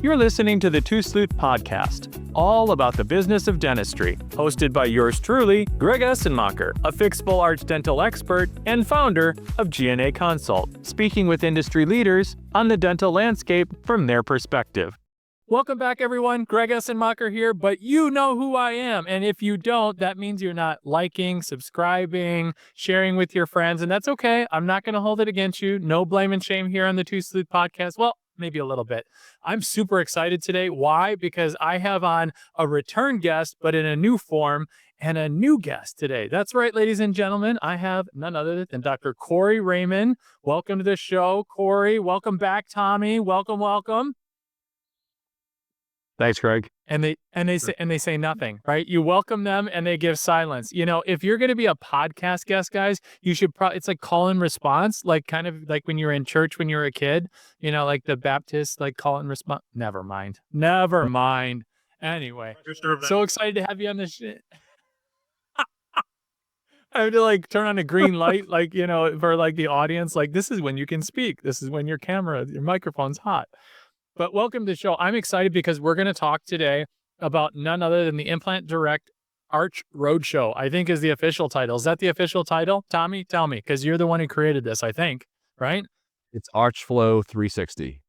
You're listening to the Two Sleuth Podcast, all about the business of dentistry, hosted by yours truly, Greg Essenmacher, a fixed full arch dental expert and founder of G&A Consult, speaking with industry leaders on the dental landscape from their perspective. Welcome back, everyone. Greg Essenmacher here, but you know who I am. And if you don't, that means you're not liking, subscribing, sharing with your friends, and that's okay. I'm not going to hold it against you. No blame and shame here on the Two Sleuth Podcast. Well, maybe a little bit. I'm super excited today. Why? Because I have on a return guest, but in a new form, and a new guest today. That's right, ladies and gentlemen. I have none other than Dr. Corey Raymond. Welcome to the show, Corey. Welcome back, Tommy. Welcome. Thanks, Craig. And they say nothing, right? You welcome them and they give silence. You know, if you're going to be a podcast guest, guys, you should probably, it's like call and response, like kind of like when you were in church when you were a kid, you know, like the Baptist, like call and response. Never mind. Anyway, so excited to have you on this shit. I have to like turn on a green light, like, you know, for like the audience, like this is when you can speak. This is when your microphone's hot. But welcome to the show. I'm excited because we're going to talk today about none other than the Implant Direct Arch Roadshow, I think is the official title. Is that the official title? Tommy, tell me, because you're the one who created this, I think, right? It's Archflow 360.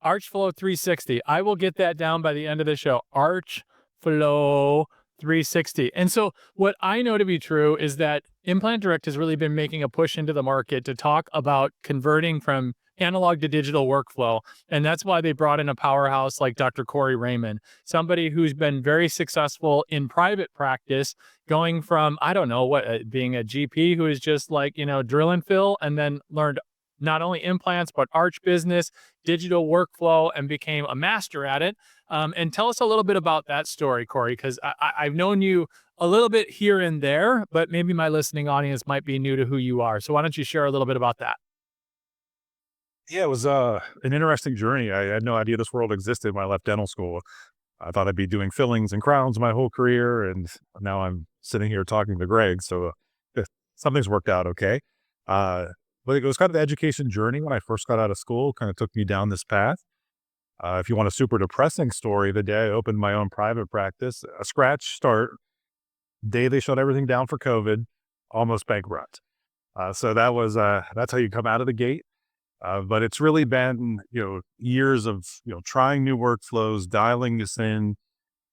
Archflow 360. I will get that down by the end of the show. Archflow 360. And so what I know to be true is that Implant Direct has really been making a push into the market to talk about converting from analog to digital workflow. And that's why they brought in a powerhouse like Dr. Corey Raymond, somebody who's been very successful in private practice, going from, I don't know what, being a GP who is just like, you know, drill and fill, and then learned not only implants, but arch business, digital workflow, and became a master at it. And tell us a little bit about that story, Corey, because I've known you a little bit here and there, but maybe my listening audience might be new to who you are. So why don't you share a little bit about that? Yeah, it was an interesting journey. I had no idea this world existed when I left dental school. I thought I'd be doing fillings and crowns my whole career, and now I'm sitting here talking to Greg. So something's worked out okay. But it was kind of the education journey when I first got out of school, kind of took me down this path. If you want a super depressing story, the day I opened my own private practice, a scratch start, day they shut everything down for COVID, almost bankrupt. So that was that's how you come out of the gate. But it's really been, years of, trying new workflows, dialing this in,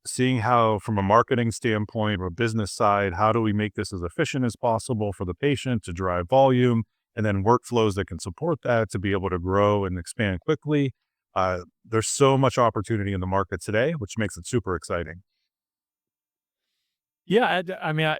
seeing how, from a marketing standpoint or a business side, how do we make this as efficient as possible for the patient to drive volume, and then workflows that can support that to be able to grow and expand quickly. There's so much opportunity in the market today, which makes it super exciting. Yeah, I mean,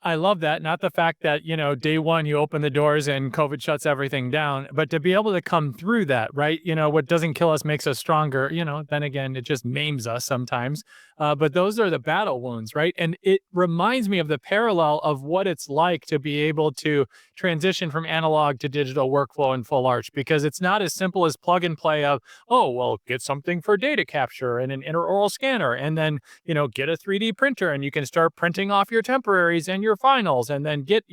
I love that. Not the fact that, day one, you open the doors and COVID shuts everything down, but to be able to come through that, right? What doesn't kill us makes us stronger. Then again, it just maims us sometimes. But those are the battle wounds, right? And it reminds me of the parallel of what it's like to be able to transition from analog to digital workflow in full arch, because it's not as simple as plug and play of, oh, well, get something for data capture and an intraoral scanner, and then, get a 3D printer and you can start printing off your temporaries and your finals, and then get,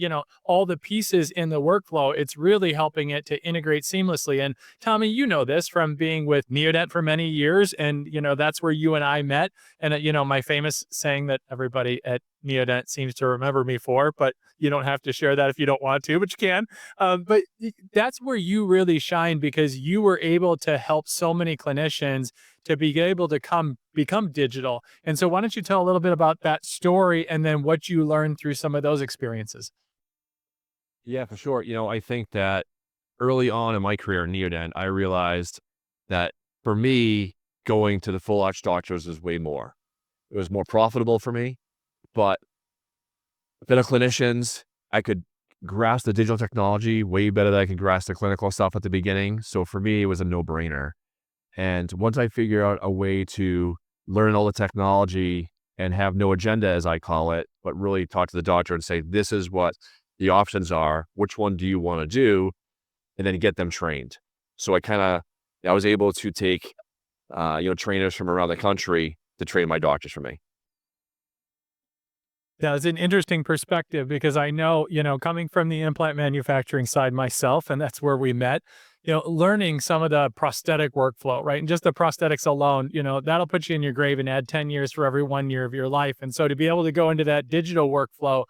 all the pieces in the workflow. It's really helping it to integrate seamlessly. And Tommy, you know this from being with Neodent for many years. And, that's where you and I met. And, my famous saying that everybody at Neodent seems to remember me for, but you don't have to share that if you don't want to, but you can. But that's where you really shine, because you were able to help so many clinicians to be able to become digital. And so why don't you tell a little bit about that story and then what you learned through some of those experiences? Yeah, for sure. I think that early on in my career in Neodent, I realized that for me, going to the full arch doctors was way more. It was more profitable for me, but better clinicians, I could grasp the digital technology way better than I could grasp the clinical stuff at the beginning. So for me, it was a no-brainer. And once I figured out a way to learn all the technology and have no agenda, as I call it, but really talk to the doctor and say, this is what the options are, which one do you want to do, and then get them trained. So I was able to take, trainers from around the country to train my doctors for me. That's an interesting perspective, because I know, coming from the implant manufacturing side myself, and that's where we met, learning some of the prosthetic workflow, right? And just the prosthetics alone, that'll put you in your grave and add 10 years for every 1 year of your life. And so to be able to go into that digital workflow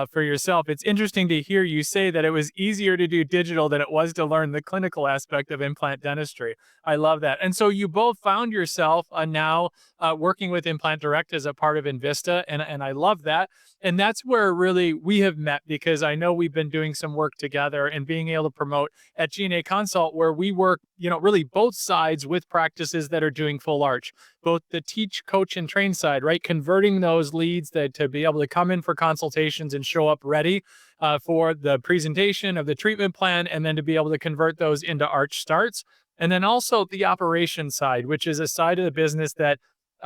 for yourself, it's interesting to hear you say that it was easier to do digital than it was to learn the clinical aspect of implant dentistry. I love that. And so you both found yourself now working with Implant Direct as a part of Invista. And I love that. And that's where really we have met, because I know we've been doing some work together and being able to promote at G&A Consult, where we work, really both sides with practices that are doing full arch, both the teach, coach, and train side, right? Converting those leads to be able to come in for consultations and show up ready for the presentation of the treatment plan, and then to be able to convert those into arch starts. And then also the operation side, which is a side of the business that,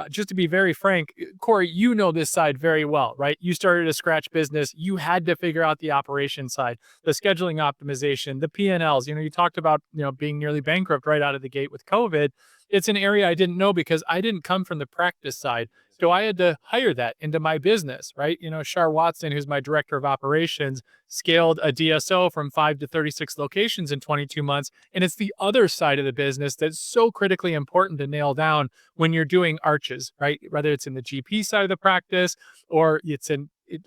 just to be very frank, Corey, you know this side very well, right? You started a scratch business. You had to figure out the operation side, the scheduling optimization, the P&Ls. You talked about, being nearly bankrupt right out of the gate with COVID. It's an area I didn't know because I didn't come from the practice side. So I had to hire that into my business, right? Shar Watson, who's my director of operations, scaled a DSO from 5 to 36 locations in 22 months. And it's the other side of the business that's so critically important to nail down when you're doing arches, right? Whether it's in the GP side of the practice or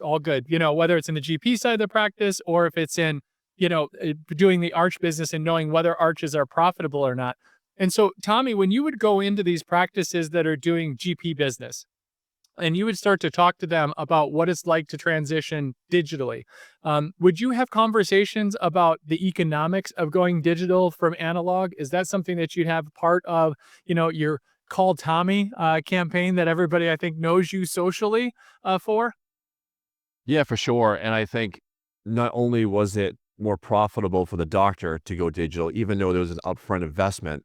all good, whether it's in the GP side of the practice or if it's in, doing the arch business and knowing whether arches are profitable or not. And so, Tommy, when you would go into these practices that are doing GP business, and you would start to talk to them about what it's like to transition digitally, would you have conversations about the economics of going digital from analog? Is that something that you'd have part of, your Call Tommy campaign that everybody, I think, knows you socially for? Yeah, for sure. And I think not only was it more profitable for the doctor to go digital, even though there was an upfront investment,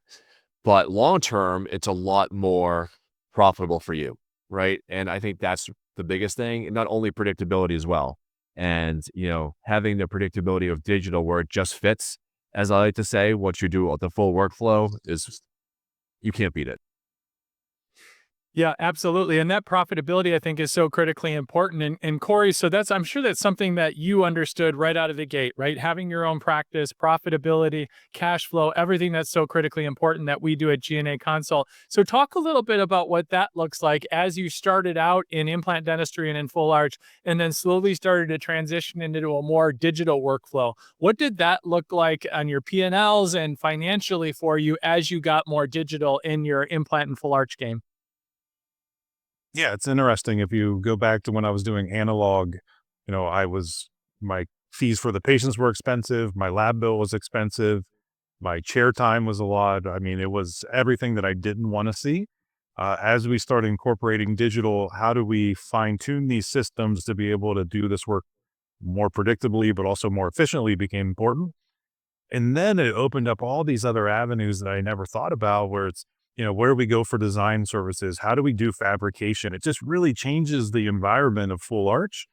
but long term, it's a lot more profitable for you, right? And I think that's the biggest thing, and not only predictability as well. And, having the predictability of digital where it just fits, as I like to say, what you do, the full workflow is, you can't beat it. Yeah, absolutely. And that profitability, I think, is so critically important. And Corey, so I'm sure that's something that you understood right out of the gate, right? Having your own practice, profitability, cash flow, everything that's so critically important that we do at G&A Consult. So talk a little bit about what that looks like as you started out in implant dentistry and in full arch, and then slowly started to transition into a more digital workflow. What did that look like on your P&Ls and financially for you as you got more digital in your implant and full arch game? Yeah, it's interesting. If you go back to when I was doing analog, my fees for the patients were expensive. My lab bill was expensive. My chair time was a lot. I mean, it was everything that I didn't want to see. As we started incorporating digital, how do we fine tune these systems to be able to do this work more predictably, but also more efficiently became important. And then it opened up all these other avenues that I never thought about, where it's, where do we go for design services? How do we do fabrication? It just really changes the environment of full arch.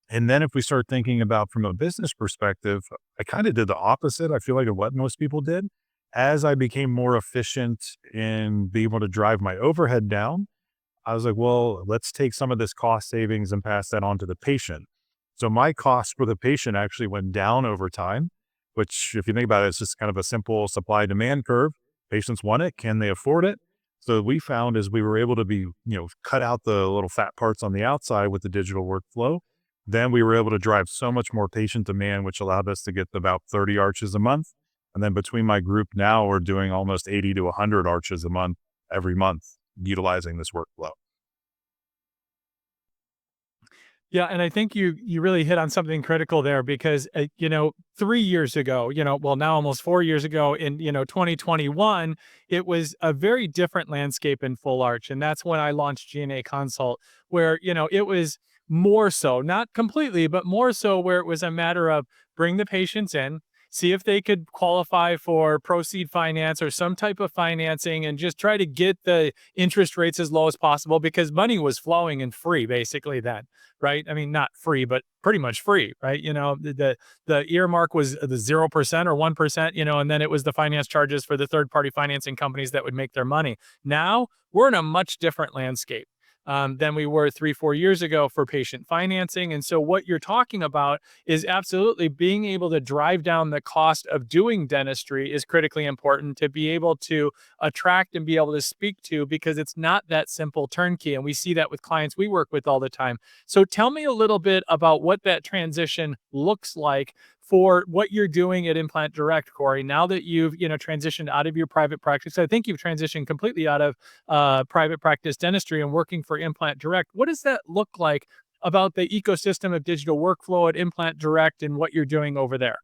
And then if we start thinking about from a business perspective, I kind of did the opposite. I feel like of what most people did. As I became more efficient in being able to drive my overhead down, I was like, well, let's take some of this cost savings and pass that on to the patient. So my cost for the patient actually went down over time, which if you think about it, it's just kind of a simple supply demand curve. Patients want it. Can they afford it? So we found as we were able to cut out the little fat parts on the outside with the digital workflow, then we were able to drive so much more patient demand, which allowed us to get about 30 arches a month. And then between my group now, we're doing almost 80 to 100 arches a month every month utilizing this workflow. Yeah, and I think you really hit on something critical there because 3 years ago, well now almost 4 years ago in 2021, it was a very different landscape in full arch, and that's when I launched G&A Consult, where it was more so, not completely, but more so where it was a matter of bring the patients in, see if they could qualify for proceed finance or some type of financing, and just try to get the interest rates as low as possible because money was flowing and free basically then, right? I mean, not free, but pretty much free, right? The earmark was the 0% or 1%, and then it was the finance charges for the third party financing companies that would make their money. Now we're in a much different landscape. than we were 3, 4 years ago for patient financing. And so what you're talking about is absolutely being able to drive down the cost of doing dentistry is critically important to be able to attract and be able to speak to, because it's not that simple turnkey. And we see that with clients we work with all the time. So tell me a little bit about what that transition looks like for what you're doing at Implant Direct, Corey. Now that you've transitioned out of your private practice, I think you've transitioned completely out of private practice dentistry and working for Implant Direct. What does that look like about the ecosystem of digital workflow at Implant Direct and what you're doing over there?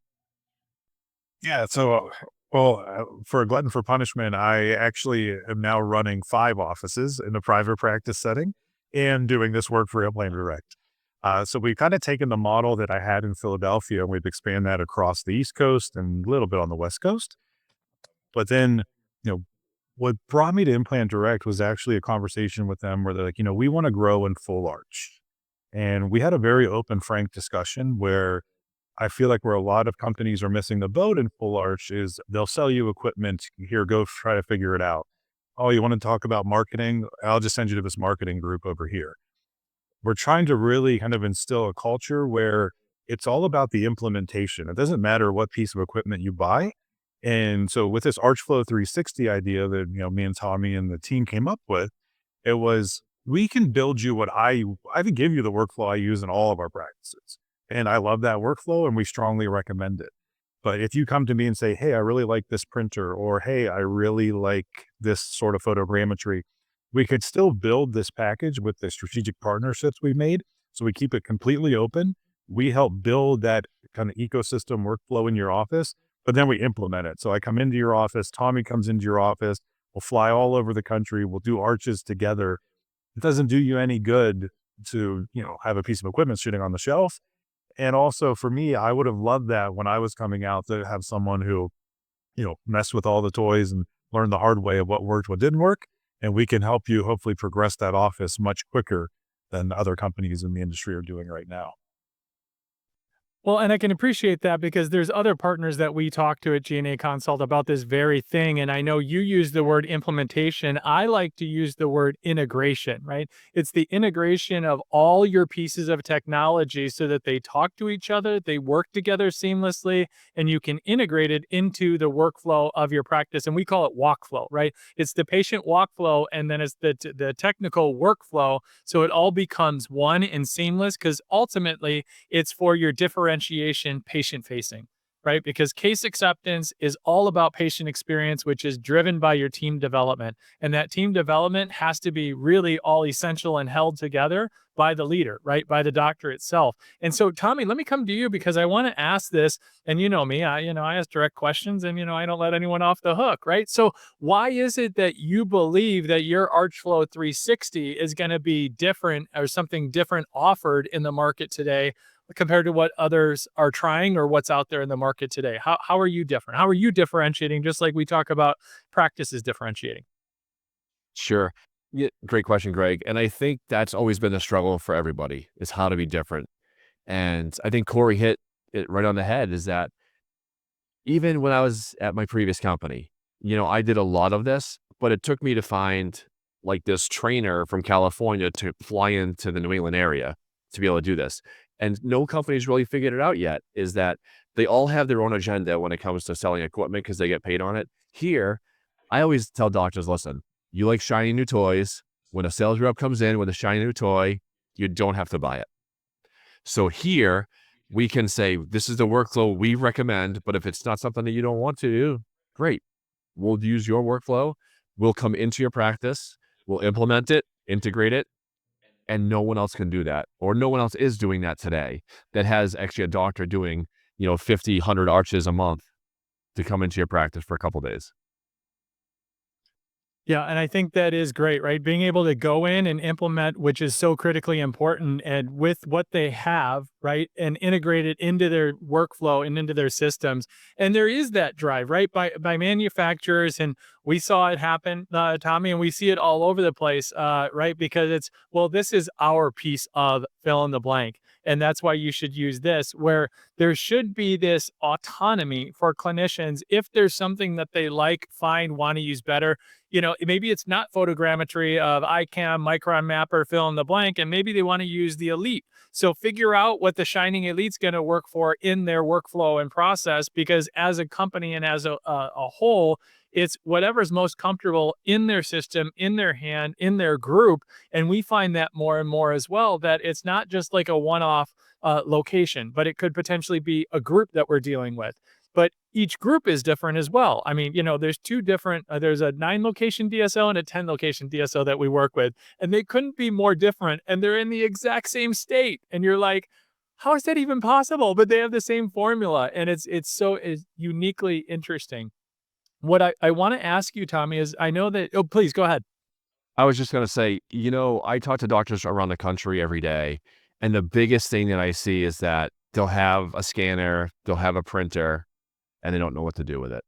Yeah. So, well, for a glutton for punishment, I actually am now running 5 offices in a private practice setting and doing this work for Implant Direct. So we've kind of taken the model that I had in Philadelphia and we've expanded that across the East Coast and a little bit on the West Coast. But then, you know, what brought me to Implant Direct was actually a conversation with them where they're like, we want to grow in full arch. And we had a very open, frank discussion where I feel like where a lot of companies are missing the boat in full arch is they'll sell you equipment. Here, go try to figure it out. Oh, you want to talk about marketing? I'll just send you to this marketing group over here. We're trying to really kind of instill a culture where it's all about the implementation. It doesn't matter what piece of equipment you buy. And so with this Archflow 360 idea that, me and Tommy and the team came up with, it was, we can build you what I can give you the workflow I use in all of our practices. And I love that workflow and we strongly recommend it. But if you come to me and say, hey, I really like this printer, or hey, I really like this sort of photogrammetry, we could still build this package with the strategic partnerships we've made. So we keep it completely open. We help build that kind of ecosystem workflow in your office, but then we implement it. So I come into your office, Tommy comes into your office, we'll fly all over the country, we'll do arches together. It doesn't do you any good to, have a piece of equipment sitting on the shelf. And also for me, I would have loved that when I was coming out to have someone who, messed with all the toys and learned the hard way of what worked, what didn't work. And we can help you hopefully progress that office much quicker than other companies in the industry are doing right now. Well, and I can appreciate that because there's other partners that we talk to at G&A Consult about this very thing. And I know you use the word implementation. I like to use the word integration, right? It's the integration of all your pieces of technology so that they talk to each other, they work together seamlessly, and you can integrate it into the workflow of your practice. And we call it walkflow, right? It's the patient walkflow, and then it's the technical workflow. So it all becomes one and seamless, because ultimately it's for your differentiation patient facing, right? Because case acceptance is all about patient experience, which is driven by your team development. And that team development has to be really all essential and held together by the leader, right? By the doctor itself. And so, Tommy, let me come to you because I want to ask this. And you know me, I ask direct questions and, I don't let anyone off the hook, right? So why is it that you believe that your Archflow 360 is going to be different or something different offered in the market today compared to what others are trying or what's out there in the market today? How are you different? How are you differentiating, just like we talk about practices differentiating? Sure. Yeah, great question, Greg. And I think that's always been a struggle for everybody, is how to be different. And I think Corey hit it right on the head, is that even when I was at my previous company, I did a lot of this, but it took me to find like this trainer from California to fly into the New England area to be able to do this. And no company's really figured it out yet, is that they all have their own agenda when it comes to selling equipment because they get paid on it. Here, I always tell doctors, listen, you like shiny new toys. When a sales rep comes in with a shiny new toy, you don't have to buy it. So here, we can say, this is the workflow we recommend, but if it's not something that you don't want to do, great. We'll use your workflow. We'll come into your practice. We'll implement it, integrate it, and no one else can do that, or no one else is doing that today that has actually a doctor doing, 50, 100 arches a month to come into your practice for a couple of days. Yeah, and I think that is great, right? Being able to go in and implement, which is so critically important, and with what they have, right, and integrate it into their workflow and into their systems. And there is that drive, right, by manufacturers, and we saw it happen, Tommy, and we see it all over the place, right? Because it's, well, this is our piece of fill in the blank, and that's why you should use this. Where there should be this autonomy for clinicians. If there's something that they like, find, want to use better, maybe it's not photogrammetry of ICAM, micron mapper, fill in the blank, and maybe they want to use the Elite. So figure out what the Shining Elite's going to work for in their workflow and process, because as a company and as a whole, it's whatever's most comfortable in their system, in their hand, in their group. And we find that more and more as well, that it's not just like a one-off location, but it could potentially be a group that we're dealing with. But each group is different as well. I mean, there's two different, there's a 9-location DSO and a 10-location DSO that we work with, and they couldn't be more different. And they're in the exact same state. And you're like, how is that even possible? But they have the same formula. And it's uniquely interesting. What I want to ask you, Tommy, is I know that, oh, please go ahead. I was just going to say, I talk to doctors around the country every day. And the biggest thing that I see is that they'll have a scanner, they'll have a printer, and they don't know what to do with it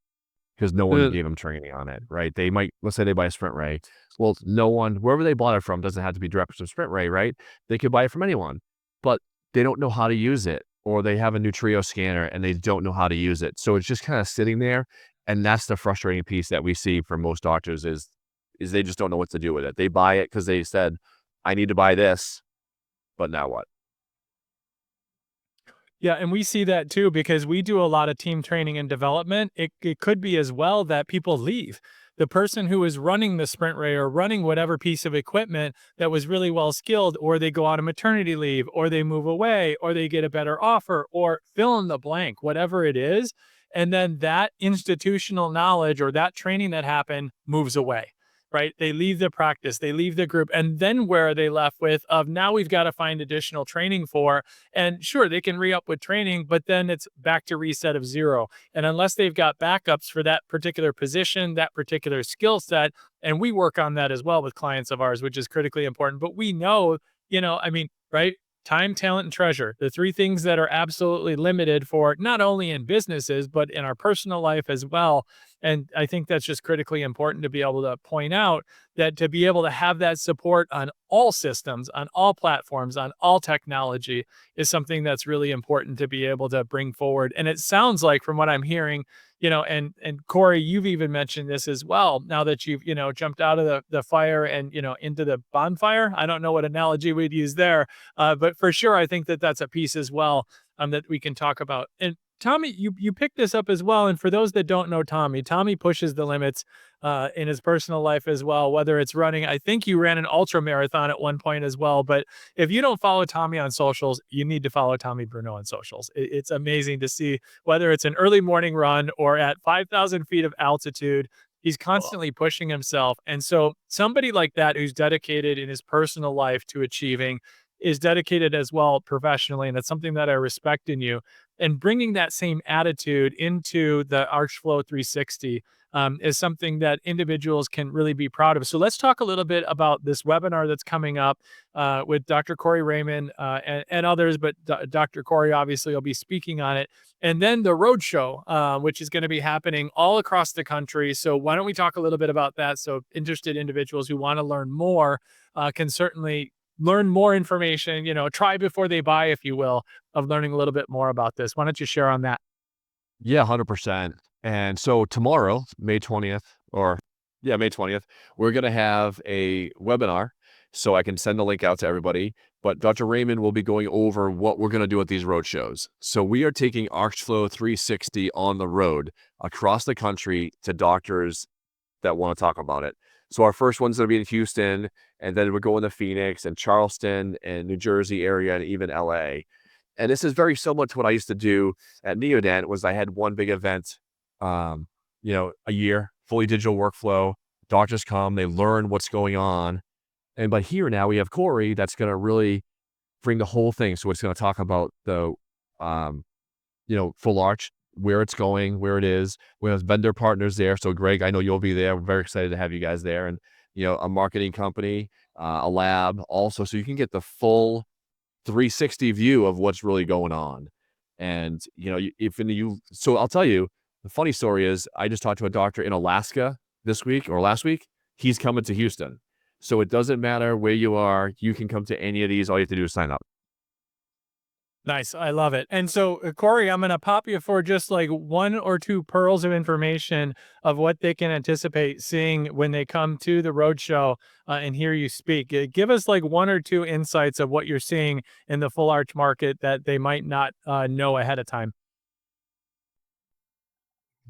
because no one gave them training on it, right? They might, let's say they buy a Sprint Ray. Well, no one, wherever they bought it from, doesn't have to be direct from Sprint Ray, right? They could buy it from anyone, but they don't know how to use it, or they have a new Trio scanner and they don't know how to use it. So it's just kind of sitting there. And that's the frustrating piece that we see from most doctors is they just don't know what to do with it. They buy it because they said, I need to buy this, but now what? Yeah, and we see that too, because we do a lot of team training and development. It could be as well that people leave. The person who is running the Sprint Ray or running whatever piece of equipment that was really well skilled, or they go on a maternity leave, or they move away, or they get a better offer, or fill in the blank, whatever it is. And then that institutional knowledge or that training that happened moves away, right? They leave the practice, they leave the group. And then where are they left with of now we've got to find additional training for, and sure, they can re-up with training, but then it's back to reset of zero. And unless they've got backups for that particular position, that particular skill set, and we work on that as well with clients of ours, which is critically important. But we know, right? Time, talent, and treasure, the three things that are absolutely limited for not only in businesses, but in our personal life as well. And I think that's just critically important to be able to point out that to be able to have that support on all systems, on all platforms, on all technology is something that's really important to be able to bring forward. And it sounds like from what I'm hearing, and Corey, you've even mentioned this as well. Now that you've, jumped out of the fire and, into the bonfire, I don't know what analogy we'd use there, but for sure, I think that that's a piece as well that we can talk about. And Tommy, you picked this up as well. And for those that don't know Tommy pushes the limits in his personal life as well, whether it's running. I think you ran an ultra marathon at one point as well. But if you don't follow Tommy on socials, you need to follow Tommy Bruneau on socials. It's amazing to see whether it's an early morning run or at 5,000 feet of altitude. He's constantly pushing himself. And so somebody like that who's dedicated in his personal life to achieving is dedicated as well professionally. And it's something that I respect in you. And bringing that same attitude into the ArchFlow 360 is something that individuals can really be proud of. So let's talk a little bit about this webinar that's coming up with Dr. Corey Raymond and others, but Dr. Corey obviously will be speaking on it. And then the roadshow, which is going to be happening all across the country. So why don't we talk a little bit about that? So interested individuals who want to learn more can certainly learn more information, try before they buy, if you will, of learning a little bit more about this. Why don't you share on that? Yeah, 100%. And so tomorrow, May 20th, May 20th, we're going to have a webinar. So I can send the link out to everybody. But Dr. Raymond will be going over what we're going to do at these road shows. So we are taking ArchFlow 360 on the road across the country to doctors that want to talk about it. So our first one's going to be in Houston, and then we're going to Phoenix and Charleston and New Jersey area and even LA. And this is very similar to what I used to do at Neodent. Was I had one big event, a year, fully digital workflow. Doctors come, they learn what's going on. But here now we have Corey that's going to really bring the whole thing. So it's going to talk about the, full arch, where it's going, where it is. We have vendor partners there. So Greg, I know you'll be there. We're very excited to have you guys there. And, a marketing company, a lab also. So you can get the full 360 view of what's really going on. And, so I'll tell you, the funny story is I just talked to a doctor in Alaska this week or last week. He's coming to Houston. So it doesn't matter where you are. You can come to any of these. All you have to do is sign up. Nice. I love it. And so, Corey, I'm going to pop you for just like one or two pearls of information of what they can anticipate seeing when they come to the roadshow and hear you speak. Give us like one or two insights of what you're seeing in the full arch market that they might not know ahead of time.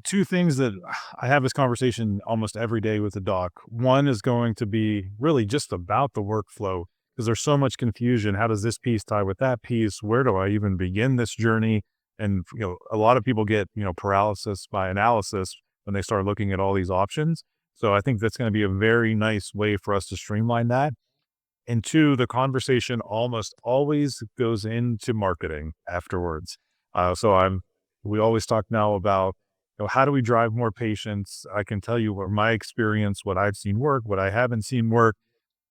Two things that I have this conversation almost every day with the doc. One is going to be really just about the workflow because there's so much confusion. How does this piece tie with that piece? Where do I even begin this journey? And a lot of people get paralysis by analysis when they start looking at all these options. So I think that's going to be a very nice way for us to streamline that. And two, the conversation almost always goes into marketing afterwards. We always talk now about, how do we drive more patients? I can tell you what my experience, what I've seen work, what I haven't seen work,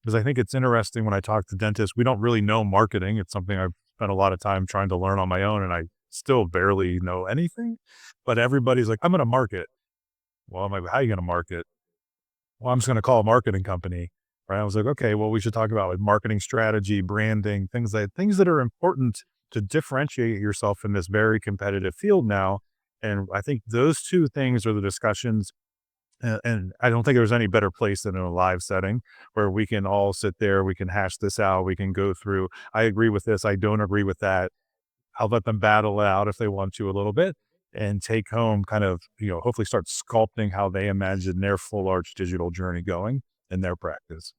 because I think it's interesting when I talk to dentists, we don't really know marketing. It's something I've spent a lot of time trying to learn on my own, and I still barely know anything. But everybody's like, I'm going to market. Well, I'm like, how are you going to market? Well, I'm just going to call a marketing company. Right. I was like, okay, well, we should talk about like marketing strategy, branding, things that are important to differentiate yourself in this very competitive field now. And I think those two things are the discussions. And I don't think there's any better place than in a live setting where we can all sit there, we can hash this out, we can go through, I agree with this, I don't agree with that. I'll let them battle it out if they want to a little bit and take home kind of, hopefully start sculpting how they imagine their full arch digital journey going in their practice.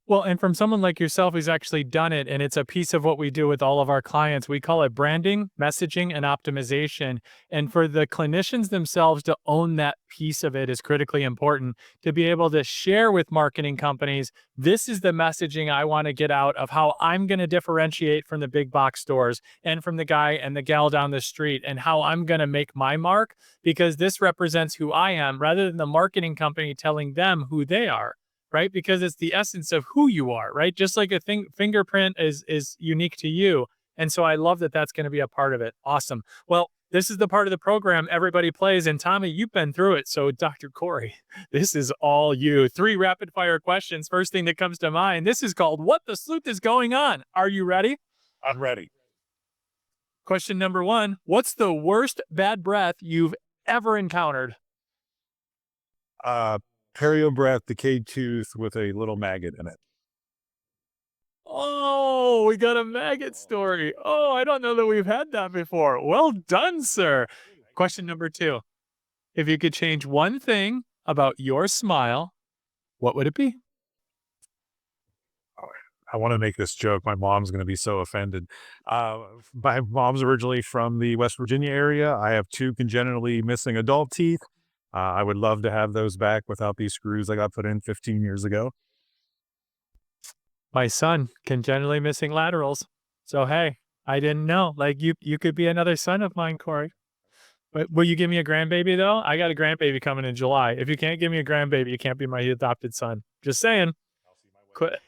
Well, and from someone like yourself who's actually done it, and it's a piece of what we do with all of our clients, we call it branding, messaging, and optimization. And for the clinicians themselves to own that piece of it is critically important to be able to share with marketing companies. This is the messaging I want to get out of how I'm going to differentiate from the big box stores and from the guy and the gal down the street and how I'm going to make my mark because this represents who I am rather than the marketing company telling them who they are. Right? Because it's the essence of who you are, right? Just like a fingerprint is unique to you. And so I love that that's going to be a part of it. Awesome. Well, this is the part of the program everybody plays. And Tommy, you've been through it. So Dr. Corey, this is all you. 3 rapid fire questions. First thing that comes to mind. This is called What the Sleuth is Going On. Are you ready? I'm ready. Question number 1. What's the worst bad breath you've ever encountered? Perio breath, decayed tooth with a little maggot in it. Oh, we got a maggot story. Oh, I don't know that we've had that before. Well done, sir. Question number 2. If you could change one thing about your smile, what would it be? I want to make this joke. My mom's going to be so offended. My mom's originally from the West Virginia area. I have 2 congenitally missing adult teeth. I would love to have those back without these screws I got put in 15 years ago. My son, congenitally missing laterals. So, hey, I didn't know. Like you could be another son of mine, Corey. But will you give me a grandbaby though? I got a grandbaby coming in July. If you can't give me a grandbaby, you can't be my adopted son. Just saying. Quit.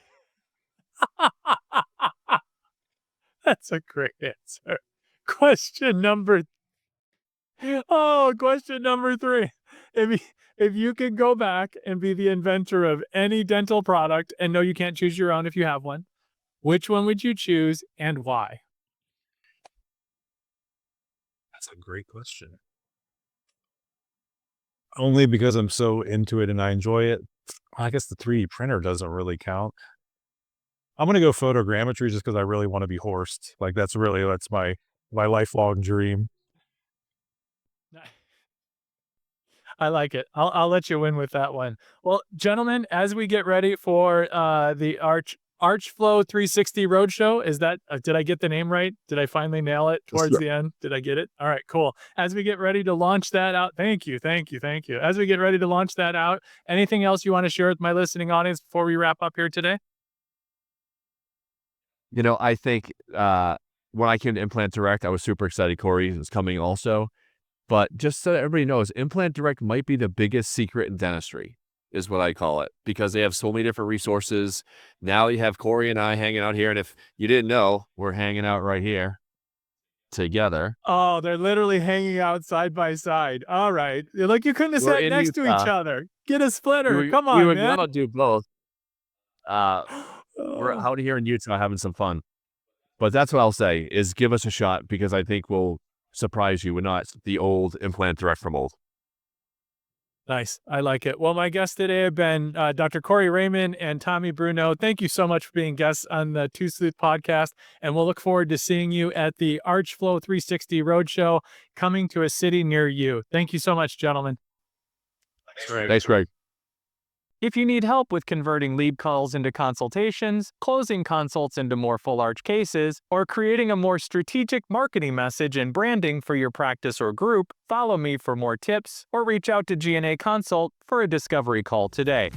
That's a great answer. Question number 3. If you could go back and be the inventor of any dental product, and no, you can't choose your own if you have one, which one would you choose and why? That's a great question. Only because I'm so into it and I enjoy it. I guess the 3D printer doesn't really count. I'm going to go photogrammetry just because I really want to be horsed. Like that's my lifelong dream. I like it. I'll let you win with that one. Well, gentlemen, as we get ready for the Archflow 360 Roadshow, is that did I get the name right? Did I finally nail it towards the end? Did I get it? All right, cool. As we get ready to launch that out, thank you. As we get ready to launch that out, anything else you want to share with my listening audience before we wrap up here today? I think when I came to Implant Direct, I was super excited Corey is coming also. But just so everybody knows, Implant Direct might be the biggest secret in dentistry, is what I call it, because they have so many different resources. Now you have Corey and I hanging out here. And if you didn't know, we're hanging out right here together. Oh, they're literally hanging out side by side. All right. Like you couldn't have sat next to each other. Get a splitter. Come on, we would man. not do both. We're out here in Utah having some fun. But that's what I'll say is give us a shot because I think we'll surprise you. We're not the old Implant Direct from old. Nice. I like it. Well, my guests today have been Dr. Corey Raymond and Tommy Bruneau. Thank you so much for being guests on the Two Sleuth podcast. And we'll look forward to seeing you at the Archflow 360 Roadshow coming to a city near you. Thank you so much, gentlemen. Thanks, Greg. If you need help with converting lead calls into consultations, closing consults into more full arch cases, or creating a more strategic marketing message and branding for your practice or group, follow me for more tips or reach out to G&A Consult for a discovery call today.